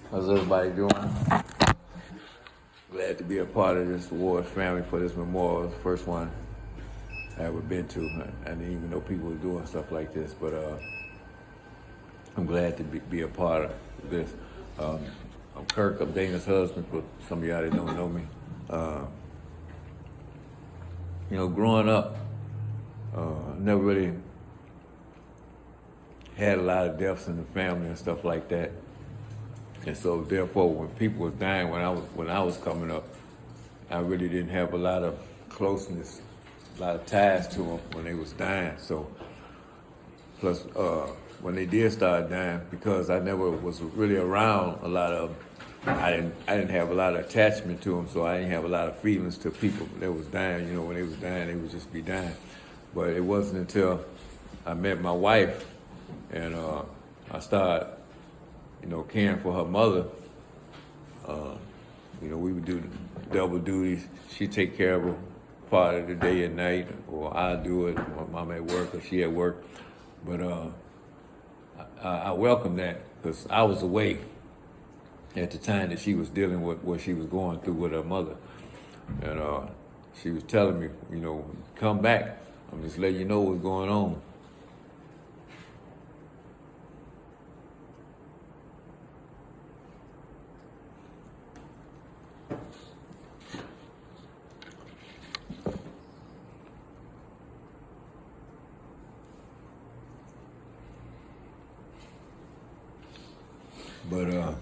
How's everybody doing? Glad to be a part of this awards family for this memorial. It's the first one I ever been to. I didn't even know people were doing stuff like this, but I'm glad to be a part of this. I'm Kirk. I'm Dana's husband. For some of y'all that don't know me, growing up, never really had a lot of deaths in the family and stuff like that. And so therefore, when people was dying when I was coming up, I really didn't have a lot of closeness, a lot of ties to them when they was dying. So plus when they did start dying, because I never was really around a lot of them, I didn't have a lot of attachment to them, so I didn't have a lot of feelings to people that was dying. When they was dying, they would just be dying. But it wasn't until I met my wife and I started caring for her mother. We would do double duties. She'd take care of her part of the day and night, or I do it. My mom at work or she at work. But I welcome that because I was away at the time that she was dealing with what she was going through with her mother. And she was telling me, come back. I'm just letting you know what's going on. But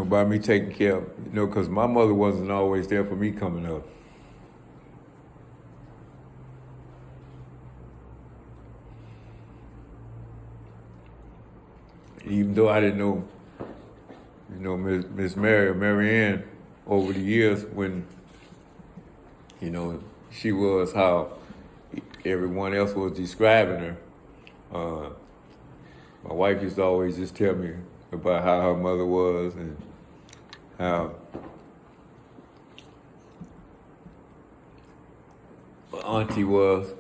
by me taking care of, because my mother wasn't always there for me coming up. Even though I didn't know, Miss Mary Ann over the years when, she was how everyone else was describing her. My wife used to always just tell me about how her mother was and how her auntie was.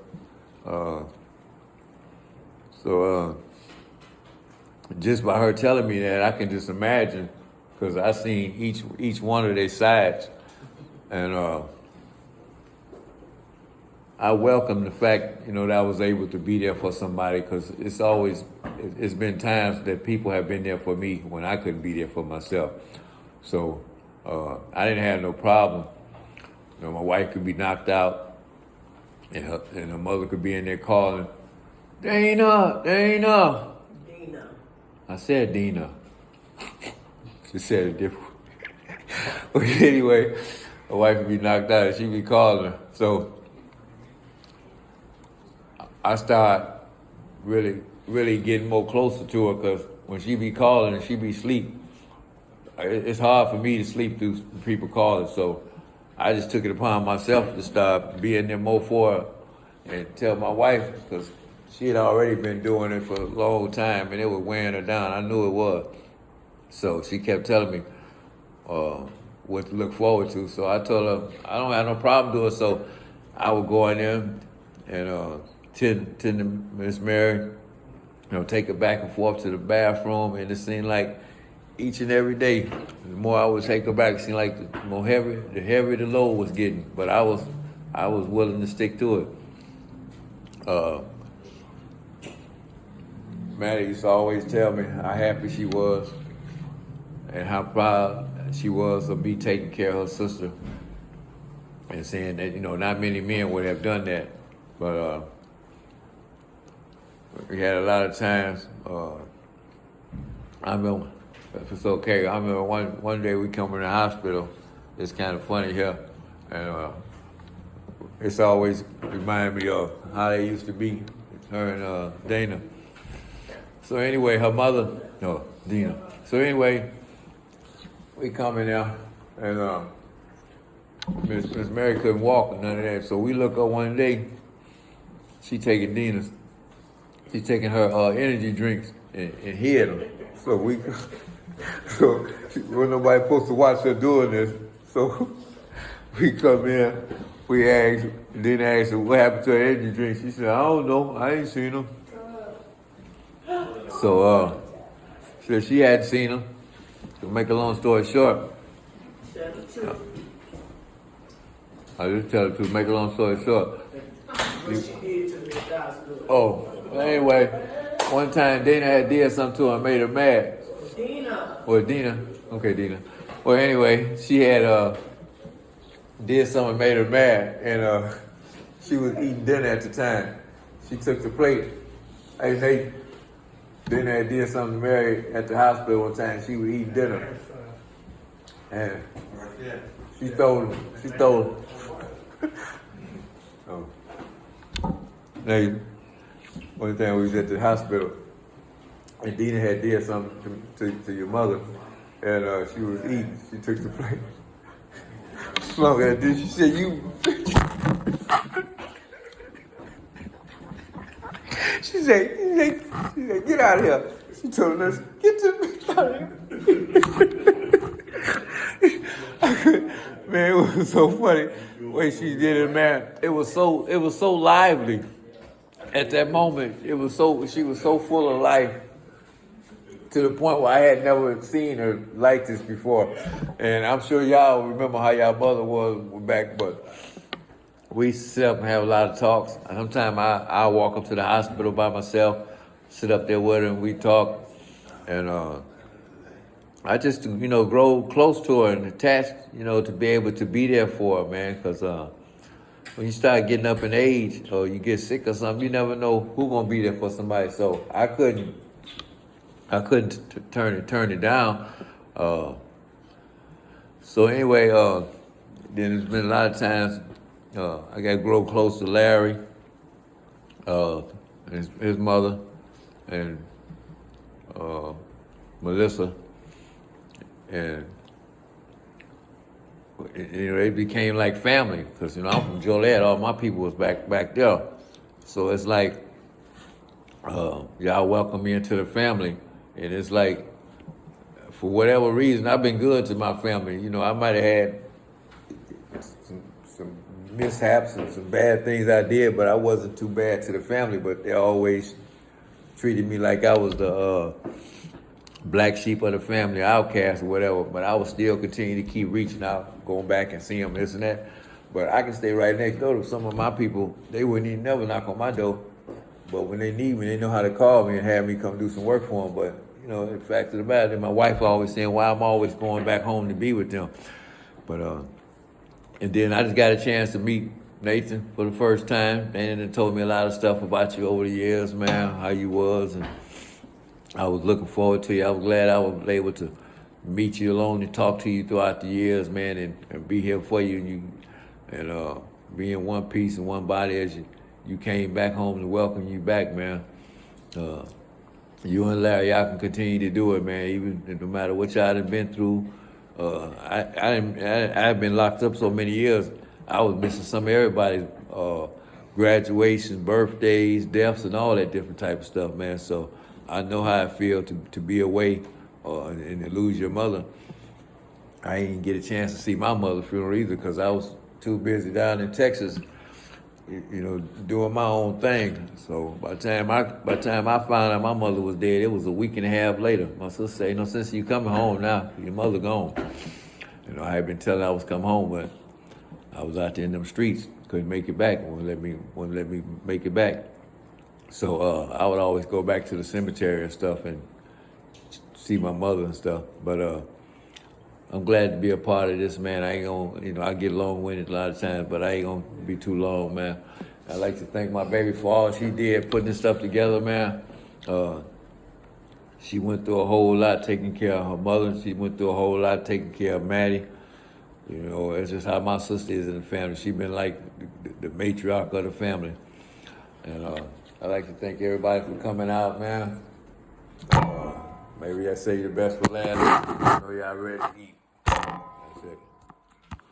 So just by her telling me that, I can just imagine, because I seen each one of their sides, and I welcome the fact, that I was able to be there for somebody, because it's been times that people have been there for me when I couldn't be there for myself. So I didn't have no problem. My wife could be knocked out, and her mother could be in there calling, Dana. Dina. I said Dina. She said it different. But anyway, her wife would be knocked out and she'd be calling her. So I start really, really getting more closer to her, because when she be calling and she be asleep, it's hard for me to sleep through people calling. So I just took it upon myself to start being there more for her and tell my wife, because she had already been doing it for a long time and it was wearing her down. I knew it was. So she kept telling me what to look forward to. So I told her I don't have no problem doing it. So I would go in there and tend to Miss Mary, take her back and forth to the bathroom. And it seemed like each and every day, the more I would take her back, it seemed like the heavier the load was getting. But I was willing to stick to it. Maddie used to always tell me how happy she was and how proud she was of me taking care of her sister, and saying that, not many men would have done that. But we had a lot of times, I remember, if it's okay, I remember one day we come in the hospital. It's kind of funny here, and it's always remind me of how they used to be, her and Dana. So anyway, her mother, Dina. So anyway, we come in there, and Miss Mary couldn't walk or none of that. So we look up one day, she's taking her energy drinks and hid them. So when nobody supposed to watch her doing this, so we come in, we asked her what happened to her energy drinks. She said, I don't know, I ain't seen them. So she hadn't seen him. To make a long story short, I just tell her to make a long story short. Oh, well, anyway, one time Dina had did something to her and made her mad. Dina. Okay, Dina. Well, anyway, she had did something and made her mad, and she was eating dinner at the time. She took the plate. Hey, Nate, Dina had did something to Mary at the hospital one time. She was eating dinner, and she stole it. Oh. Now, one time we was at the hospital, and Dina had did something to your mother, and she was eating. She took the plate, slung at this. She said, "You." She said, "Get out of here." She told us, "Get the out of here." Man, it was so funny the way she did it, man. It was so lively. At that moment, she was so full of life to the point where I had never seen her like this before. And I'm sure y'all remember how y'all mother was back, but we sit up and have a lot of talks. Sometimes I walk up to the hospital by myself, sit up there with her, and we talk. And I just, grow close to her and attached, to be able to be there for her, man. Because when you start getting up in age or you get sick or something, you never know who's gonna be there for somebody. So I couldn't turn it down. So anyway, then there's been a lot of times I got to grow close to Larry, his mother, and Melissa, and it became like family because I'm from Joliet. All my people was back there, so it's like y'all welcome me into the family, and it's like for whatever reason I've been good to my family. I might have had some mishaps and some bad things I did, but I wasn't too bad to the family. But they always treated me like I was the black sheep of the family, outcast or whatever, but I would still continue to keep reaching out, going back and seeing them, this and that. But I can stay right next door to some of my people. They wouldn't even never knock on my door. But when they need me, they know how to call me and have me come do some work for them. But, the fact of the matter, my wife always saying why I'm always going back home to be with them. But, and then I just got a chance to meet Nathan for the first time. And he told me a lot of stuff about you over the years, man, how you was, and I was looking forward to you. I was glad I was able to meet you alone and talk to you throughout the years, man, and be here for you and be in one piece and one body as you came back home to welcome you back, man. You and Larry, y'all can continue to do it, man, even no matter what y'all done been through. I've been locked up so many years, I was missing some of everybody's graduations, birthdays, deaths, and all that different type of stuff, man. So I know how it feels to be away and to lose your mother. I didn't get a chance to see my mother's funeral either because I was too busy down in Texas, doing my own thing. So by the time I found out my mother was dead, it was a week and a half later. My sister said, "No sense you coming home now. Your mother gone." I had been telling her I was coming home, but I was out there in them streets, couldn't make it back. Wouldn't let me make it back. So I would always go back to the cemetery and stuff and see my mother and stuff. But I'm glad to be a part of this, man. I ain't gonna, I get long-winded a lot of times, but I ain't gonna be too long, man. I'd like to thank my baby for all she did putting this stuff together, man. She went through a whole lot taking care of her mother. She went through a whole lot taking care of Maddie. It's just how my sister is in the family. She been like the matriarch of the family. And I'd like to thank everybody for coming out, man. Maybe I say the best for last. I know y'all ready to eat.